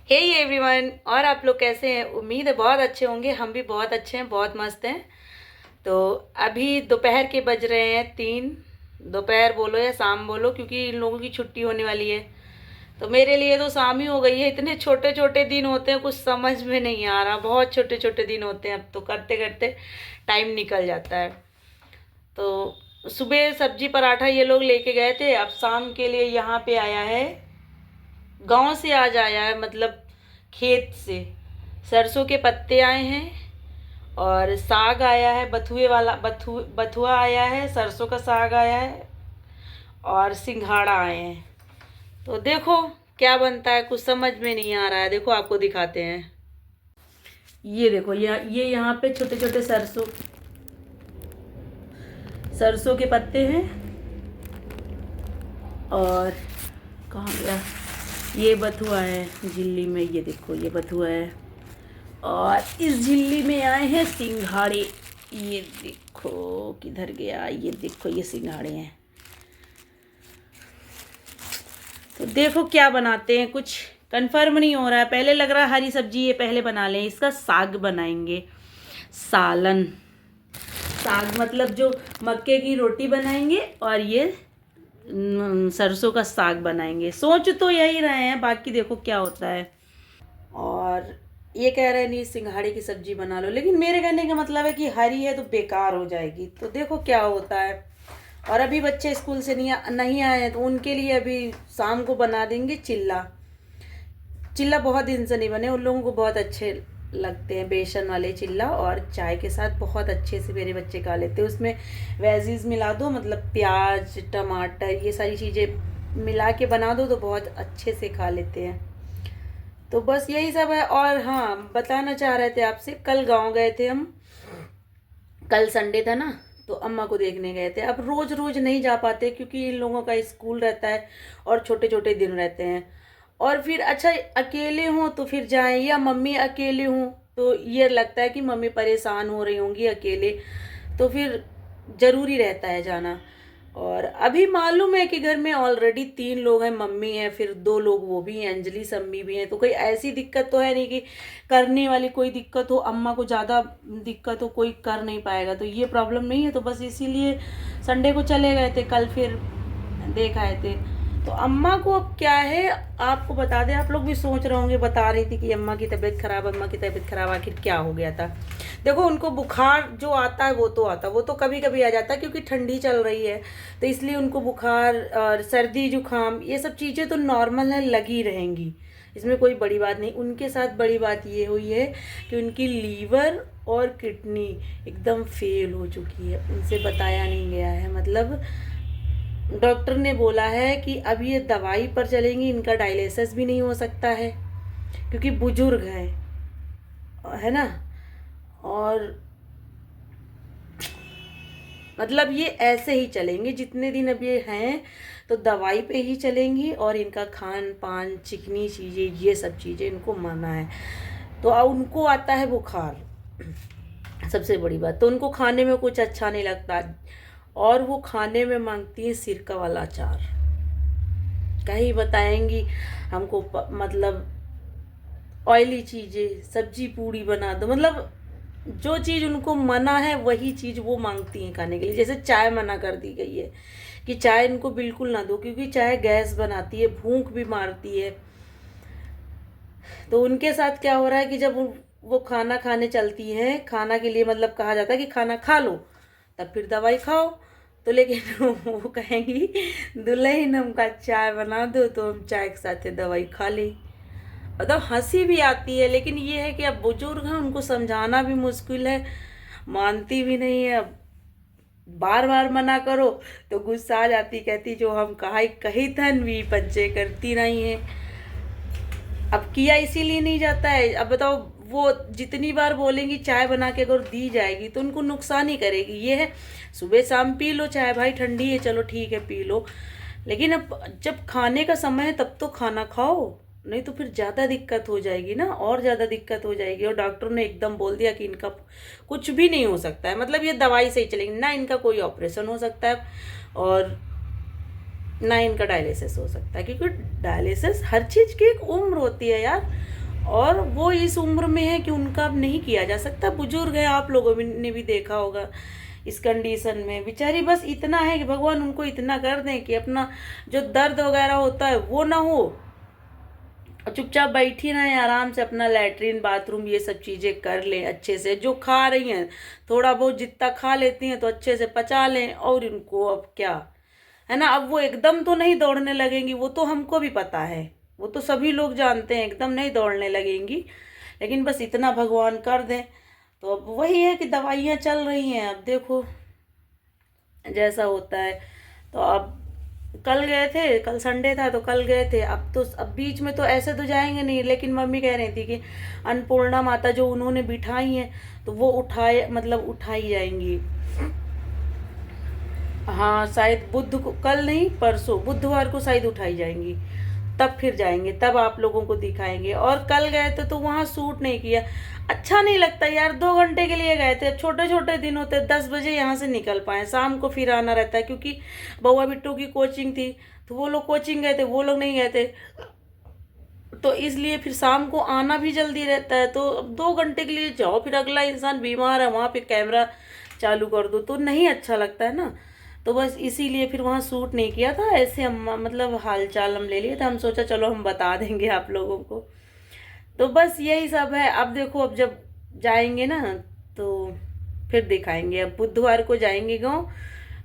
Hey everyone, और आप लोग कैसे हैं? उम्मीद है बहुत अच्छे होंगे। हम भी बहुत अच्छे हैं, बहुत मस्त हैं। तो अभी दोपहर के बज रहे हैं 3। दोपहर बोलो या शाम बोलो, क्योंकि इन लोगों की छुट्टी होने वाली है। तो मेरे लिए तो शाम ही हो गई है। इतने छोटे छोटे दिन होते हैं, कुछ समझ में नहीं आ रहा। बहुत छोटे छोटे दिन होते हैं, अब तो करते करते टाइम निकल जाता है। तो सुबह सब्जी पराठा ये लोग लेके गए थे। अब शाम के लिए यहाँ पे आया है, गांव से आज आया है, मतलब खेत से सरसों के पत्ते आए हैं, और साग आया है, बथुए वाला बथुआ आया है, सरसों का साग आया है, और सिंघाड़ा आए हैं। तो देखो क्या बनता है, कुछ समझ में नहीं आ रहा है। देखो आपको दिखाते हैं। ये देखो, ये यहाँ पे छोटे छोटे सरसों सरसों के पत्ते हैं। और कहाँ गया? ये बथुआ है झिल्ली में, ये देखो ये बथुआ है। और इस झिल्ली में आए हैं सिंघाड़े। ये देखो किधर गया, ये देखो ये सिंघाड़े हैं। तो देखो क्या बनाते हैं, कुछ कंफर्म नहीं हो रहा है। पहले लग रहा है हरी सब्जी ये पहले बना लें, इसका साग बनाएंगे। सालन, साग मतलब जो मक्के की रोटी बनाएंगे, और ये सरसों का साग बनाएंगे। सोच तो यही रहे हैं, बाकी देखो क्या होता है। और ये कह रहे हैं नहीं सिंघाड़े की सब्जी बना लो, लेकिन मेरे कहने का मतलब है कि हरी है तो बेकार हो जाएगी। तो देखो क्या होता है। और अभी बच्चे स्कूल से नहीं आए हैं, तो उनके लिए अभी शाम को बना देंगे चिल्ला। चिल्ला बहुत दिन से नहीं बने, उन लोगों को बहुत अच्छे लगते हैं बेसन वाले चिल्ला, और चाय के साथ बहुत अच्छे से मेरे बच्चे खा लेते हैं। उसमें वेजीज मिला दो, मतलब प्याज टमाटर ये सारी चीज़ें मिला के बना दो तो बहुत अच्छे से खा लेते हैं। तो बस यही सब है। और हाँ, बताना चाह रहे थे आपसे, कल गांव गए थे हम। कल संडे था ना, तो अम्मा को देखने गए थे। अब रोज रोज नहीं जा पाते, क्योंकि इन लोगों का स्कूल रहता है और छोटे छोटे दिन रहते हैं। और फिर अच्छा अकेले हों तो फिर जाएं, या मम्मी अकेले हों तो ये लगता है कि मम्मी परेशान हो रही होंगी अकेले, तो फिर ज़रूरी रहता है जाना। और अभी मालूम है कि घर में ऑलरेडी 3 लोग हैं, मम्मी है, फिर 2 लोग वो भी हैं, अंजलि सम्मी भी हैं। तो कोई ऐसी दिक्कत तो है नहीं कि करने वाली कोई दिक्कत हो, अम्मा को ज़्यादा दिक्कत हो, कोई कर नहीं पाएगा। तो ये प्रॉब्लम नहीं है। तो बस इसीलिए संडे को चले गए थे, कल फिर देख आए थे। तो अम्मा को अब क्या है, आपको बता दें, आप लोग भी सोच रहे होंगे, बता रही थी कि अम्मा की तबीयत खराब, अम्मा की तबीयत खराब, आखिर क्या हो गया था। देखो उनको बुखार जो आता है वो तो कभी कभी आ जाता है, क्योंकि ठंडी चल रही है, तो इसलिए उनको बुखार और सर्दी जुकाम ये सब चीज़ें तो नॉर्मल है, लगी रहेंगी। इसमें कोई बड़ी बात नहीं। उनके साथ बड़ी बात ये हुई है कि उनकी लीवर और किडनी एकदम फेल हो चुकी है। उनसे बताया नहीं गया है, मतलब डॉक्टर ने बोला है कि अब ये दवाई पर चलेंगी, इनका डायलिसिस भी नहीं हो सकता है, क्योंकि बुजुर्ग है ना। और मतलब ये ऐसे ही चलेंगे जितने दिन अब ये हैं, तो दवाई पे ही चलेंगी। और इनका खान पान, चिकनी चीज़ें, ये सब चीज़ें इनको मना है। तो अब उनको आता है बुखार, सबसे बड़ी बात तो उनको खाने में कुछ अच्छा नहीं लगता, और वो खाने में मांगती है सिरका वाला अचार। कहीं बताएंगी हमको मतलब ऑयली चीज़ें, सब्जी पूड़ी बना दो, मतलब जो चीज़ उनको मना है वही चीज़ वो मांगती हैं खाने के लिए। जैसे चाय मना कर दी गई है कि चाय इनको बिल्कुल ना दो, क्योंकि चाय गैस बनाती है, भूख भी मारती है। तो उनके साथ क्या हो रहा है कि जब वो खाना खाने चलती हैं, खाना के लिए मतलब कहा जाता है कि खाना खा लो तब फिर दवाई खाओ, तो लेकिन वो कहेंगी दुल्हन हमका चाय बना दो तो हम चाय के साथ दवाई खा लें। मतलब हंसी भी आती है, लेकिन ये है कि अब बुजुर्ग हैं, उनको समझाना भी मुश्किल है, मानती भी नहीं है। अब बार बार मना करो तो गुस्सा आ जाती, कहती जो हम कहा कही थन भी बच्चे करती नहीं है। अब किया इसीलिए नहीं जाता है। अब बताओ, वो जितनी बार बोलेंगी चाय बना के अगर दी जाएगी तो उनको नुकसान ही करेगी। ये है सुबह शाम पी लो चाय, भाई ठंडी है चलो ठीक है पी लो, लेकिन अब जब खाने का समय है तब तो खाना खाओ, नहीं तो फिर ज़्यादा दिक्कत हो जाएगी ना, और ज़्यादा दिक्कत हो जाएगी। और डॉक्टर ने एकदम बोल दिया कि इनका कुछ भी नहीं हो सकता है, मतलब ये दवाई से ही चलेंगे ना, इनका कोई ऑपरेशन हो सकता है और ना इनका डायलिसिस हो सकता है। क्योंकि डायलिसिस हर चीज़ की एक उम्र होती है यार, और वो इस उम्र में है कि उनका अब नहीं किया जा सकता, बुजुर्ग है, आप लोगों ने भी देखा होगा इस कंडीशन में बेचारी। बस इतना है कि भगवान उनको इतना कर दें कि अपना जो दर्द वगैरह होता है वो ना हो, और चुपचाप बैठी रहें, आराम से अपना लैट्रिन बाथरूम ये सब चीजें कर लें अच्छे से। जो खा रही हैं थोड़ा बहुत जितना खा लेती हैं तो अच्छे से पचा लें। और इनको अब क्या है ना, अब वो एकदम तो नहीं दौड़ने लगेंगी, वो तो हमको भी पता है, वो तो सभी लोग जानते हैं, एकदम नहीं दौड़ने लगेंगी, लेकिन बस इतना भगवान कर दें। तो अब वही है कि दवाइयाँ चल रही हैं, अब देखो जैसा होता है। तो अब कल गए थे, कल संडे था तो कल गए थे। अब बीच में तो ऐसे तो जाएंगे नहीं, लेकिन मम्मी कह रही थी कि अन्नपूर्णा माता जो उन्होंने बिठाई हैं तो वो उठाए, मतलब उठाई जाएंगी। हाँ शायद बुध को, कल नहीं परसों बुधवार को शायद उठाई जाएंगी, तब फिर जाएंगे, तब आप लोगों को दिखाएंगे। और कल गए थे तो वहाँ सूट नहीं किया, अच्छा नहीं लगता यार, 2 घंटे के लिए गए थे, अब छोटे छोटे दिन होते, 10 बजे यहाँ से निकल पाए, शाम को फिर आना रहता है, क्योंकि बउआ बिट्टू की कोचिंग थी तो वो लोग कोचिंग गए थे, वो लोग नहीं गए थे, तो इसलिए फिर शाम को आना भी जल्दी रहता है। तो अब 2 घंटे के लिए जाओ, फिर अगला इंसान बीमार है वहाँ पे कैमरा चालू कर दो तो नहीं अच्छा लगता है ना। तो बस इसीलिए फिर वहाँ सूट नहीं किया था, ऐसे हम मतलब हाल चाल हम ले लिए थे, हम सोचा चलो हम बता देंगे आप लोगों को। तो बस यही सब है। अब देखो अब जब जाएंगे ना तो फिर दिखाएंगे, अब बुधवार को जाएंगे गाँव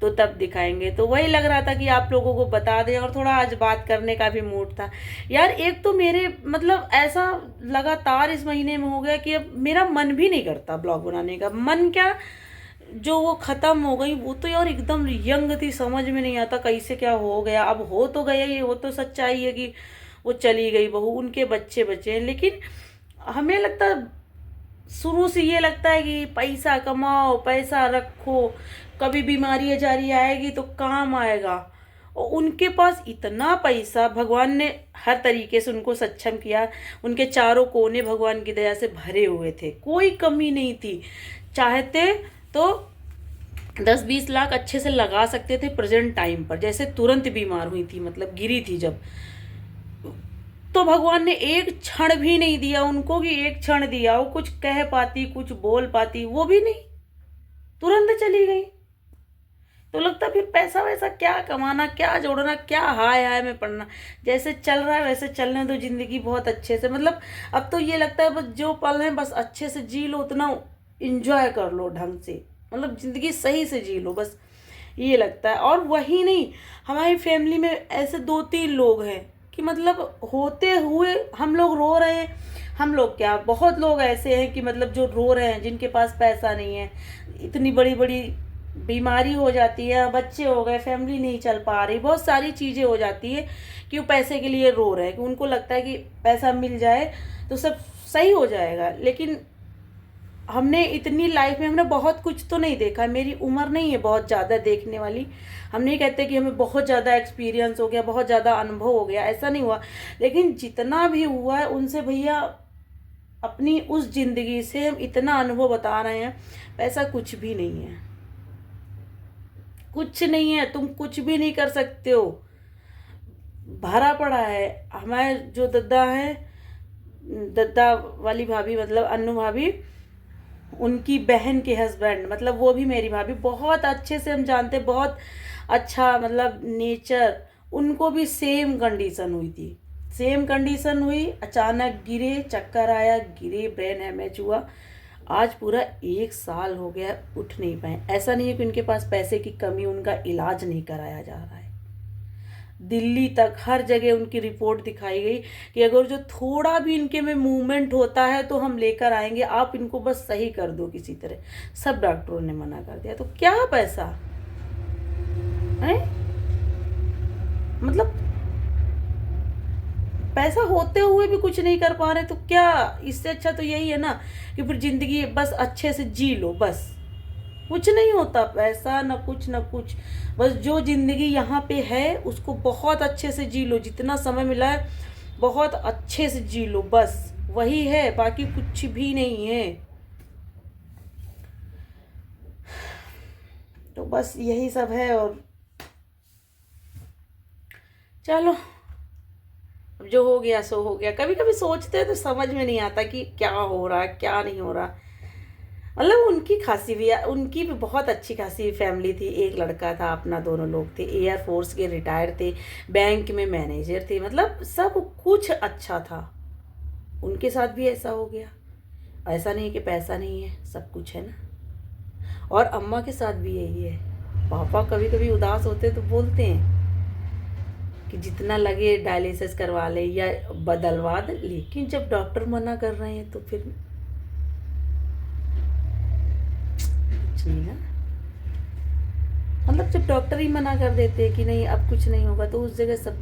तो तब दिखाएंगे। तो वही लग रहा था कि आप लोगों को बता दें, और थोड़ा आज बात करने का भी मूड था यार। एक तो मेरे मतलब ऐसा लगातार इस महीने में हो गया कि अब मेरा मन भी नहीं करता ब्लॉग बनाने का, मन क्या, जो वो खत्म हो गई वो तो यार एकदम यंग थी, समझ में नहीं आता कैसे क्या हो गया। अब हो तो गया ही, वो तो सच्चाई है कि वो चली गई बहू, उनके बच्चे बचे हैं, लेकिन हमें लगता है शुरू से ये लगता है कि पैसा कमाओ, पैसा रखो, कभी बीमारी आजारी आएगी तो काम आएगा। और उनके पास इतना पैसा, भगवान ने हर तरीके से उनको सक्षम किया, उनके चारों कोने भगवान की दया से भरे हुए थे, कोई कमी नहीं थी। चाहते तो 10-20 लाख अच्छे से लगा सकते थे प्रेजेंट टाइम पर, जैसे तुरंत बीमार हुई थी, मतलब गिरी थी जब, तो भगवान ने एक क्षण भी नहीं दिया उनको कि एक क्षण दिया, वो कुछ कह पाती, कुछ बोल पाती, वो भी नहीं, तुरंत चली गई। तो लगता फिर पैसा वैसा क्या कमाना, क्या जोड़ना, क्या हाय हाय में पड़ना, जैसे चल रहा है वैसे चलने दो जिंदगी बहुत अच्छे से। मतलब अब तो ये लगता है बस जो पल है बस अच्छे से जी लो, उतना इंजॉय कर लो ढंग से, मतलब जिंदगी सही से जी लो, बस ये लगता है। और वही नहीं, हमारी फैमिली में ऐसे 2-3 लोग हैं कि मतलब होते हुए हम लोग रो रहे हैं, हम लोग क्या, बहुत लोग ऐसे हैं कि मतलब जो रो रहे हैं, जिनके पास पैसा नहीं है, इतनी बड़ी बड़ी बीमारी हो जाती है, बच्चे हो गए, फैमिली नहीं चल पा रही, बहुत सारी चीज़ें हो जाती है कि वो पैसे के लिए रो रहे हैं, कि उनको लगता है कि पैसा मिल जाए तो सब सही हो जाएगा। लेकिन हमने इतनी लाइफ में हमने बहुत कुछ तो नहीं देखा, मेरी उम्र नहीं है बहुत ज़्यादा देखने वाली, हम नहीं कहते कि हमें बहुत ज़्यादा एक्सपीरियंस हो गया, बहुत ज़्यादा अनुभव हो गया, ऐसा नहीं हुआ, लेकिन जितना भी हुआ है उनसे भैया अपनी उस जिंदगी से हम इतना अनुभव बता रहे हैं, पैसा कुछ भी नहीं है, कुछ नहीं है, तुम कुछ भी नहीं कर सकते हो, भरा पड़ा है। हमारे जो दद्दा है, दद्दा वाली भाभी मतलब अन्नू भाभी, उनकी बहन के हस्बैंड, मतलब वो भी मेरी भाभी, बहुत अच्छे से हम जानते, बहुत अच्छा मतलब नेचर, उनको भी सेम कंडीशन हुई थी, सेम कंडीशन हुई, अचानक गिरे, चक्कर आया, गिरे, ब्रेन हैमेज हुआ, आज पूरा 1 साल हो गया, उठ नहीं पाए। ऐसा नहीं है कि उनके पास पैसे की कमी, उनका इलाज नहीं कराया जा रहा है, दिल्ली तक हर जगह उनकी रिपोर्ट दिखाई गई कि अगर जो थोड़ा भी इनके में मूवमेंट होता है तो हम लेकर आएंगे, आप इनको बस सही कर दो किसी तरह। सब डॉक्टरों ने मना कर दिया, तो क्या पैसा है, मतलब पैसा होते हुए भी कुछ नहीं कर पा रहे, तो क्या, इससे अच्छा तो यही है ना कि फिर जिंदगी बस अच्छे से जी लो, बस कुछ नहीं होता, पैसा न कुछ न कुछ, बस जो जिंदगी यहाँ पे है उसको बहुत अच्छे से जी लो, जितना समय मिला है बहुत अच्छे से जी लो, बस वही है, बाकी कुछ भी नहीं है। तो बस यही सब है। और चलो अब जो हो गया सो हो गया। कभी कभी सोचते हैं तो समझ में नहीं आता कि क्या हो रहा है क्या नहीं हो रहा। मतलब उनकी खासी भी, उनकी भी बहुत अच्छी खासी फैमिली थी। एक लड़का था अपना, दोनों लोग थे, एयर फोर्स के रिटायर थे, बैंक में मैनेजर थे, मतलब सब कुछ अच्छा था। उनके साथ भी ऐसा हो गया। ऐसा नहीं कि पैसा नहीं है, सब कुछ है ना। और अम्मा के साथ भी यही है। पापा कभी कभी उदास होते तो बोलते हैं कि जितना लगे डायलिसिस करवा ले या बदलवा दे, लेकिन जब डॉक्टर मना कर रहे हैं तो फिर कुछ नहीं ना। मतलब जब डॉक्टर ही मना कर देते हैं कि नहीं अब कुछ नहीं होगा, तो उस जगह सब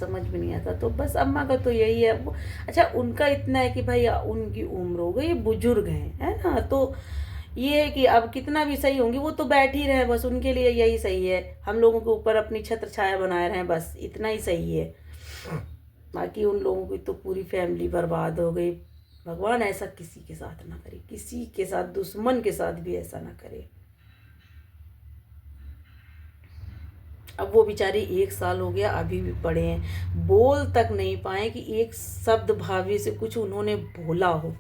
समझ में नहीं आता। तो बस अम्मा का तो यही है। वो अच्छा, उनका इतना है कि भाई उनकी उम्र हो गई, बुजुर्ग हैं, है ना। तो ये है कि अब कितना भी सही होंगी, वो तो बैठ ही रहे, बस उनके लिए यही सही है। हम लोगों के ऊपर अपनी छत्र छाया बनाए रहे, बस इतना ही सही है। बाकी उन लोगों की तो पूरी फैमिली बर्बाद हो गई। भगवान ऐसा किसी के साथ ना करे, किसी के साथ, दुश्मन के साथ भी ऐसा ना करे। अब वो बेचारे 1 साल हो गया, अभी भी पड़े हैं, बोल तक नहीं पाए कि एक शब्द भाभी से कुछ उन्होंने बोला हो,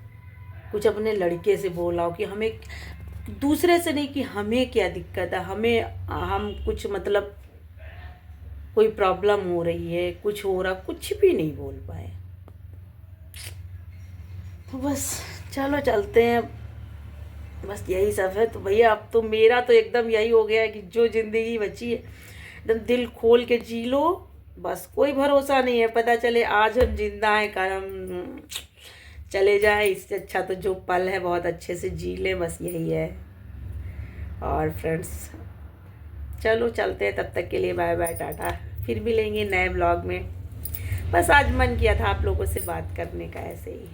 कुछ अपने लड़के से बोला हो कि हमें, दूसरे से नहीं, कि हमें क्या दिक्कत है, हमें, हम कुछ मतलब कोई प्रॉब्लम हो रही है, कुछ हो रहा, कुछ भी नहीं बोल पाए। तो बस चलो चलते हैं, बस यही सब है। तो भैया अब तो मेरा तो एकदम यही हो गया है कि जो ज़िंदगी बची है एकदम दिल खोल के जी लो। बस कोई भरोसा नहीं है, पता चले आज हम जिंदा हैं, कल हम चले जाए। इससे अच्छा तो जो पल है बहुत अच्छे से जी लें, बस यही है। और फ्रेंड्स चलो चलते हैं, तब तक के लिए बाय बाय, टाटा। फिर मिलेंगे नए ब्लॉग में। बस आज मन किया था आप लोगों से बात करने का, ऐसे ही।